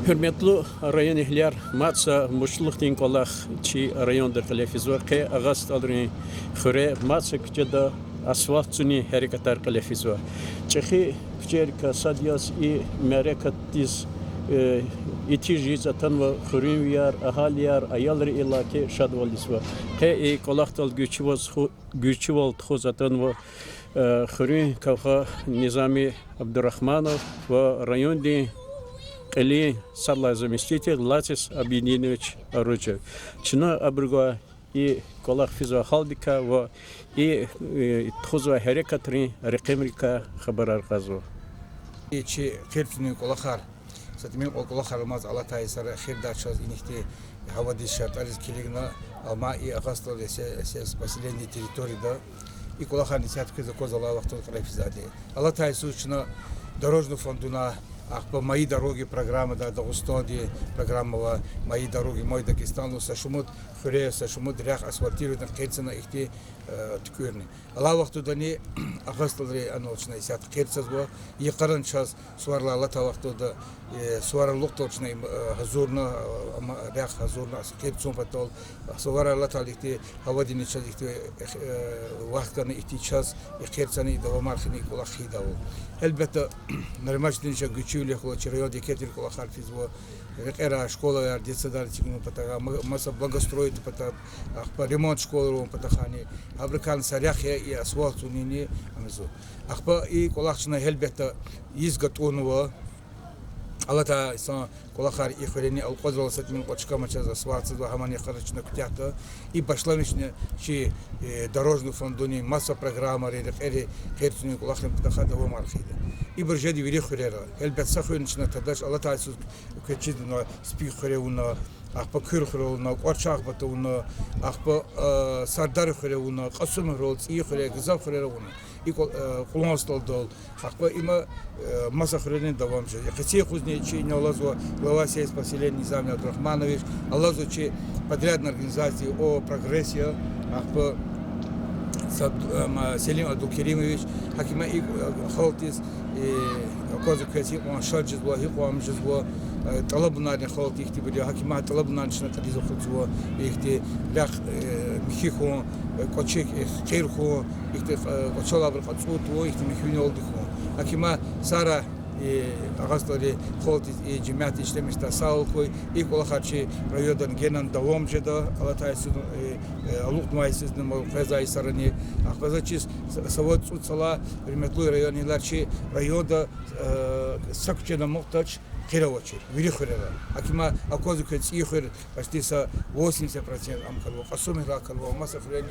Hürmetli rayon ihler, matsa muşluk din kolak çi rayondur kalefizwa ke agast alrin xure matsa küçede asfalt zuni harekatar kalefizwa. Çehi küçer ka sadyas i merekatiz itici zaten ve xurin viyar ahaliyar ayalri ilaki şadvaliswa. Ke kolaktal güçü vol zaten ve xurin kavha Nizami Abdurrahmanov ve rayon din Или садла заместитель Латис Абидинович Аручев. Чина абруга и колах физа халдика в и тхузва харекатри рекемрика хабарар казу. Чи херцуни колахар. Сатмин колахар маз Алла тайсара хердачаз инихти хавади шартарис килигна алма и агастол эсес поселение территории да и колахар несятки за козала вахтон крайфизаде. Алла тайсу чина дорожный фондуна Ахпа мои дороги программа да Дагестане программа мои дороги мой Дагестану сашумут хуре сашумут рях асфальтируют кельцена ихти тükürni. Allah vakti da ne ağustos'ta anolçuna isat kelçaz bu. Yıkarın çaz suarla Allah ta vakti da suarlık tolçuna hazurna ama rях hazurna kelçon patol suara Allah ta ihti hava dini çaz ihti vaktini ihti çaz kelçani da marxini kula xida bu. Elbette нормально же güçlü хлопчерёд декетир кола харфиз во эра школа яр детсадарчигну патага маса благоустроит пата ахпа ремонт школу патахани абрикан сарях и асфальт унини амзу ахпа и колахчна элбетте изготовного Алата сон колахар и хрени алқозрал сет мин почка мача за сварцы два хамани харачна ктята и башламишне чи дорожный фондуни масса программа ре херцуни колахин птахада во мархида и бржеди вири хрера элбет сахуинчна тадаш алата су кечидна спи хревуна ахпа кюр хревуна qorchaq batuna ахпа сардар хревуна qasum хролц и хре гзав хревуна и кулонстолдол ахпа има масса хренин давамча хотя хузне чи не лазва глава сельского поселения Низами Абдурахманович алазу чи подрядной организации о прогрессе ахпа Селим Абдулкеримович хакима и халтис козу кеси он шаджиз ва хиқам жиз ва طلبنا نخالط يكتب حكيمات طلبنا نشنا تريزو خطوة يكتب لخ مخيخو كوتشيك خيرخو يكتب كوتشلا بالقصوت ويكتب مخيوني ولدخو حكيمات سارة أغسطري خالط جماعة إجتماعي تساوكوي يقول خارجي رياضن جنان دوام جدا على تايسون алук майсизны фазай сарани ахбаза чиз савод суцала приметлуй районилар чи райода сакчена мохтач Кировочи, Вирихурера, Акима Акозукец Ихур, почти 80% Амкалва, Асуми Ракалва, Масса Френи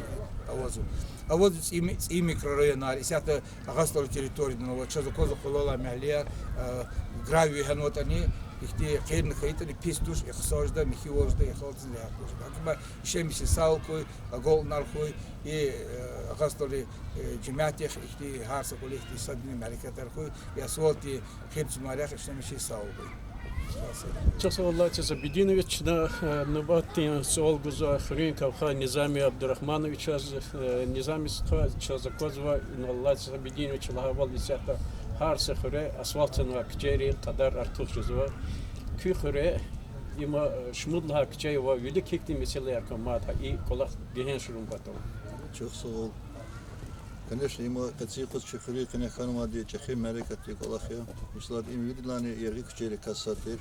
Авазу. А вот и микрорайона, и сята агастор территории, но Чазу Козу Холола Мялия, Грави Ханотани, ихти хейн хейтери пистуш ихсожда михиворда ихолцин якуш. Акима шемиси салкой, агол нархой и агастори جماعتي إختي هارس كل إختي صدني ملكة تركوي يا صوتي خيبس مالك إشتمي شيء صاوبي. Çok Allah size Abidinoviç na nöbettin sol güzel ahrin kavha Nizami Abdurrahmanoviç az Nizami çaz kozva Allah size Abidinoviç lahaval lisata harsa xure asfaltın ve kçeri kadar artıq jizva kü xure ima şmudla kçey ve vili kekti mesela yakamata и kolak gehen şurun batov. Çok sağ ol. Конечно, ему кацикус чехури, конечно, ханумади чехи мерикати колахия. Мислад им видлани ярик чери кассатир.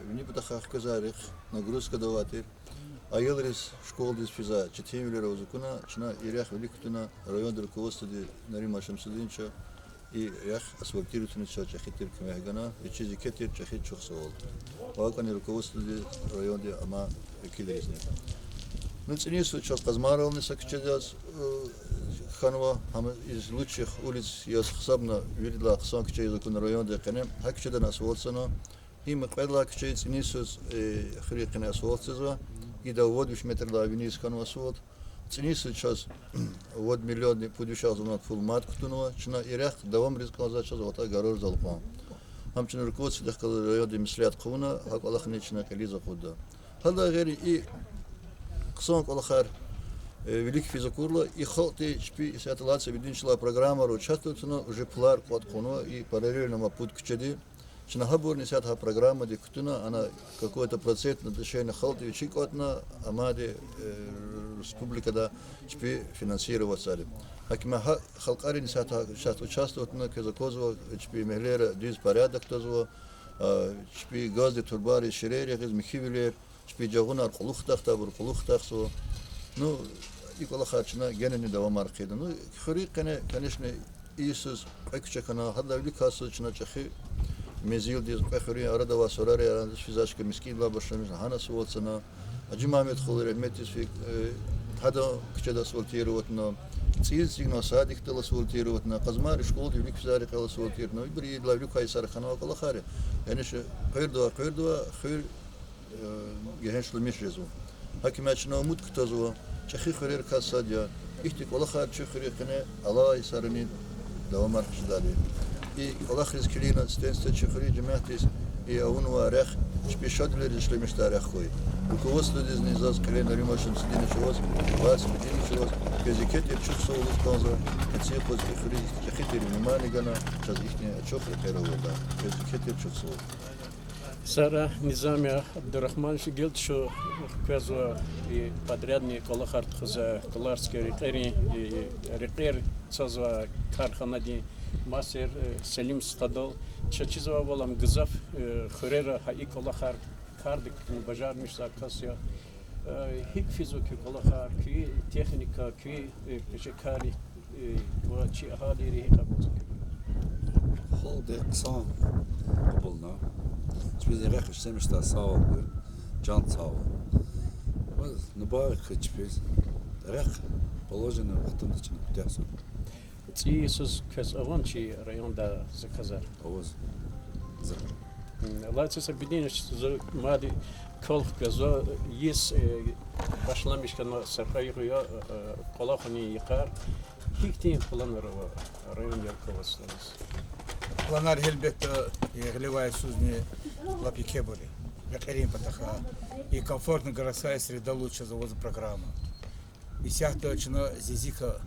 Вни бутахах казарих нагрузка даватир. Айылрис школ дис физа 4 миллиона узукуна, чина ирях великутуна район руководства Нарима Шамсудинча и рях асфальтируются чахитир кемегана, и чизи кетир чахит чухсовол. Вакани руководство района ама килеризни. Ну, ценится сейчас Казмаровны сакчедяс Ханова, из лучших улиц я хсабна видела хсан кчей закон района кене, хакчеда нас волцано, и мы предла кчей ценисус хрикне асфальтизва, и да вот виш метр да винис Ханова асфальт. Ценисус сейчас вот миллионы подвищал за над фулмат ктунова, чина ирях давам рискал за час вот гарор залпан. Хамчина руководство дахкал района мислят куна, хак Аллах нечна кализа худа. Хада гери и Ксон колахар велик физикурла и халты шпи сяталация видинчила программа участвуют, но уже плар под коно и параллельно мапут кчеди Шнахабурни сятха программа дикутуна, она какой-то процент на дышение халти вичикотна, амаде республика да чпи финансироваться. Хакима халкарин сятха сейчас участвуют на казаково чпи меглера диз порядок тозво, чпи газди турбари ширери из михивилер, чпи джагунар кулухтахта бур кулухтахсо. Ну и колохачна генени давам аркида. Ну хори конечно Иисус экчекана хада великасо чна чахи мезил диз пехори арада васорари арада физашка мискин лабашамис ханас волцана аджимамет холер метис фик хада кчеда сvolтироватна цил сигна садик тела сvolтироватна казмар школ велик физари тела сvolтироватна бри лавлю кайсар хана колохари янеше пердва хир гехешло мишрезу хакимачна умут ктозва чахи хорер касадя ихти колохар чахри кне алла исарни دوام ارخشدالی. ای آخریز کلینا استنست چخوری جمعیتیس ای اون وارخ شپیشاد لیدش لمیشتارخ خوی. وکوست لیدز نیزاز کلین ریماشن سدینه شواز واس بدینه شواز کزیکت یچوک سوالش کانزا کسی خود بخوری چخیتی ریمانی گنا چاز ایشتنی چخور پیرودا کزیکت یچوک سوال. Сара Низамия Абдурахман Шигилт, что квазо и подрядный колохарт за коларский рекери и рекер цазва карханади масер Селим Стадол чачизва волам гзав хурера хаи колохар кардик бажар мишса касия хик физики колохар ки техника ки пешекари вачи ахадири хикабут. Холде сам булна. Biz rek işlemişler sağ ol, can sağ ol. Ne bağır hiç biz rek положено в için dersin. Иисус кез аванчи районда заказар. Oğuz. Лайцес объединишь за мади колх газо есть башламишка на сархайгуя колохани якар хиктин планировал район Ярковостовс. Планар elbette гливая сузни лапикебори. Якерим патаха и комфортно городская среда лучше за программа. И сяхта чина зизика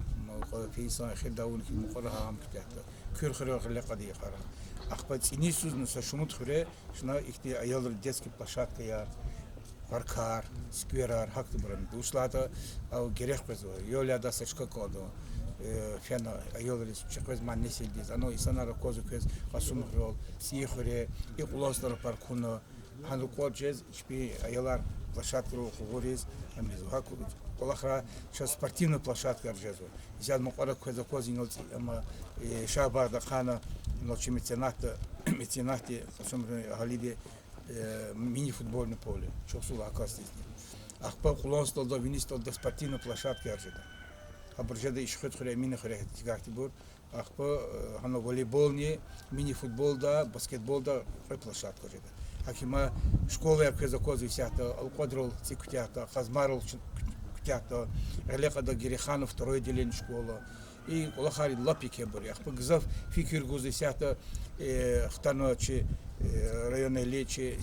фейсан хедаун ки мухараха амктата. Кюрхера хлекади хара. Ахпат ини сузну са шумут хре шна ихти аялр детский площадка я паркар, скверар хакты бран. Душлата ау герех безо. Йоляда сачка кодо. Фена айолрис чеквез маннесилдиз ано исанара козуквез хасумрол сихоре и улостар паркуно хану коджез шпи айолар площадку хугорис амизу хаку колахра сейчас спортивная площадка аржезу изяд мукара квеза козинол ама шабарда хана ночи меценаты хасумры галиде мини футбольное поле чоксула акастис ахпа улостар до винистол до спортивной площадки аржеда Абржада ишхот хре мини хре тигахти бур ахпа хано волейболни мини футболда баскетболда площадка жеда хакима школа якеза кози сята алкодрол цикутята хазмарл кутята элехада гириханов второе отделение школа и колахари лапике бур ахпа гзав фикир гузи сята хтаночи районной лечи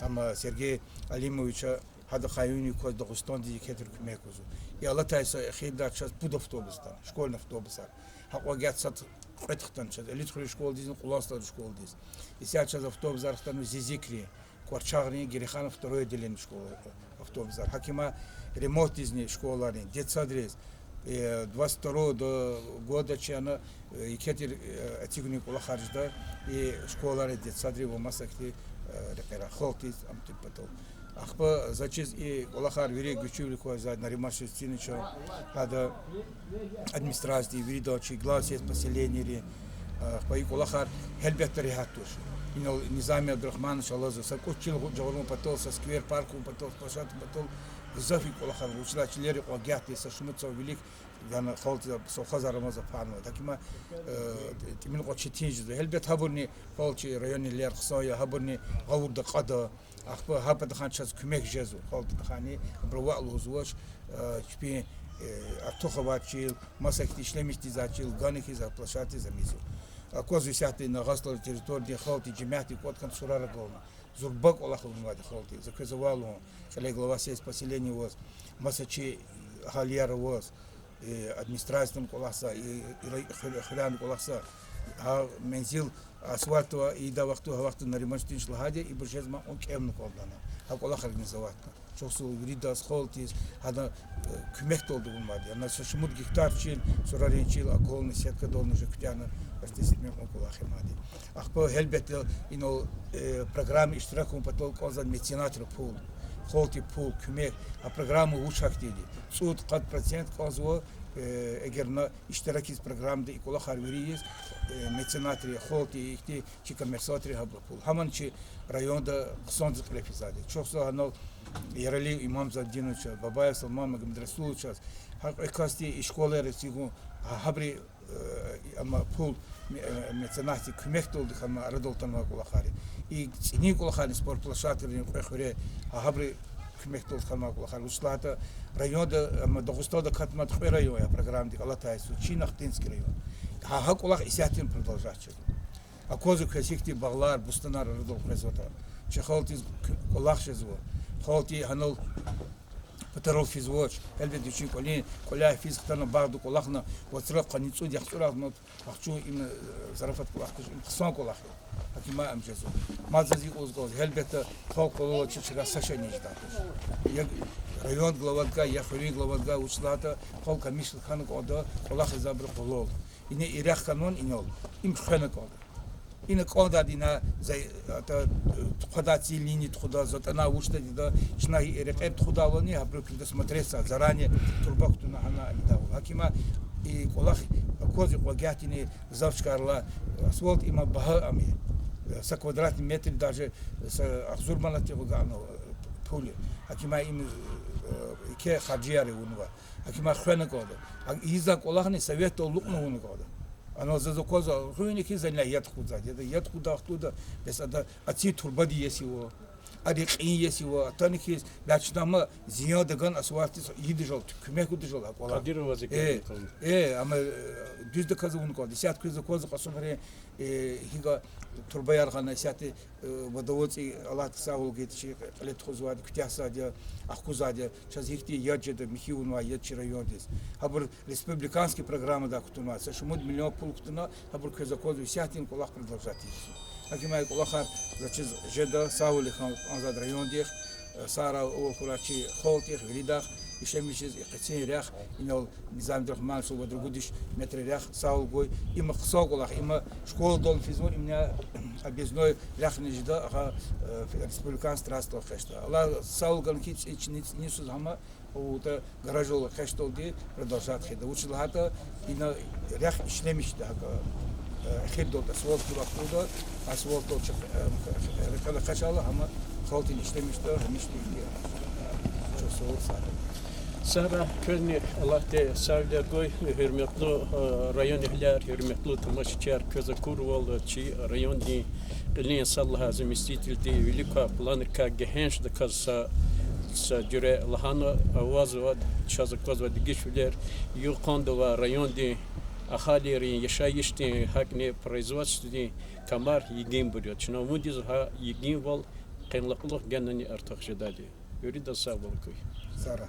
ама Сергей Алимовича هذا خايوني كوز دغستان دي كتر كميكوزو يا الله تايسا خيدا تشاز بود автобуста школьный автобус حق وقت سات قتختن تشاز اللي تخرج شكول ديز قلاصة شكول ديز يسال تشاز автобус арختن زيزيكري كورчагрни гериханов второе отделение школы автобус حكيما ремонт дизни школарни детсадрез 22 года чана икетер атигуни колахаржда и школары детсадри во масакти рекера холтиз амтипатол Ахпа зачиз и колахар вире гучули кой за наримаши стиничо хада администрации виридочи гласет поселение ахпа и колахар хелбеттери хатуш инол Низами Абдурахман шалаза сакучил жаврум патол со сквер парку патол площадь патол зафи колахар училачилери огяти со шумцо велик гана холти совхоза рамаза фарма такима тимин очитинж хелбет хабурни холчи райони лер хсоя хабурни гавурда қада ахпа хапа хан час кумек жезу холти хани бровал узош чпи атоховачил масакти шлемисти зачил ганики за площадь за мизу кози сяти на гастол территории холти джемяти кот кан сурара голна зурбак олаху мвади холти за кезавалу шале глава сеть поселений воз масачи халияр воз администрациям коласа и хрян коласа мензил асфальтова ида вақту на ремонтин шлагаде и буржезма он кемну колдана акола организоватна чосу вридас холтис хада күмек толду булмады ана шумуд гектар чил сурарин чил аколны сетка долны жектяна артистмен окола хемади ахпо хелбете ино программа иштиракун потол козан меценатр пул холти пул күмек а программа учактиди суд 40% козво эгерна иштирак из программда икола харвириес меценатри холти ихти чи коммерсатри хабпул хаманчи районда ксонз клефизади чосо ано Ярали имам Заддинович, Бабаев Салман Магомедрасулович, экасти школы ресигу хабри пул меценати күмек толды хама арадолтанма кулахари. И цини кулахари спорт площадкаларын көхөре хабри күмек толды хама кулахари. Ушлата районда Дагестанда катмат хой район я программдик Алатайсу, Чинахтинский район. Хак кулах исятин продолжать. А козу касикти баглар бустанар арадол презота. Чехалтиз кулах шезво. Холти ханал патрол физвоч элбет учи колин коля физктана багду колахна воцрав каницу яхсурав нот ахчу им зарафат колах сон колах акима амжезу мазази озгоз элбет хол коло чичга сашани ждат як район главадга яхури главадга учлата хол камишл хан кода колах забр колол ине ирах канон инол им хана кода ин кондадина за худа цилини худа затана учта да чна рекет худалони абру предусмотреться заранее турбакту на хана дал акима и колах кози когятини завчкарла асфальт има баха ами за квадратный метр даже с ахзурмалати гано пули акима им ке хаджиари унва акима хвена кода иза колахни совет лукну уну кода оно за коза руиники за яд худа яд худа оттуда без ати турбади есиво арикин есиво таники лачнама зиядаган асварти идижол күмек удижол кола Кадирова ама düzde kazı bunu koydu. Siyat kızı kozı kasumları higa turbayar kana siyatı vadavotsi Allah sağ ol geçi alet kozvadı kütyasa diye akkuzadı çazikti yadjede mihivunva yadçı rayondis. Habur respublikanski программа da kutunmasa. Şumud milyon pul kutuna habur kızı kozу siyatin kolak продолжать. Акимай колахар зачиз жеда саули хан анзад райондих сара окурачи холтих вилидах ишемишиз икцин рях инол низам драхман су водругудиш метр рях саулгой има хсоголах има школа дол физмон имня объездной рях нежда ага республикан страстов хешта ала саулган кич нисуз хама ута гаражол хештолди продолжат хеда училата ина рях ишлемиш да خدود اسوال تراخودا اسوال تو رکال خشاله همه خالتی نشتمیشته همیشتی چه سوال ساده Sara Kölner Allah'ta savda goy hürmetli rayon ihler hürmetli tamaşçılar köze kurvalı çi rayon di ilin sallah zamestитель di велика планка генш да каса sa jure lahana avaz va çazıkvaz va digişler yuqandova rayon di ahalirin yaşayıştı hakne производстве kamar yigin buluyor. Çinavudi ha yigin vol qenlaqlıq genni artıq jadadi. Yürü de sağ ol koy. Sara.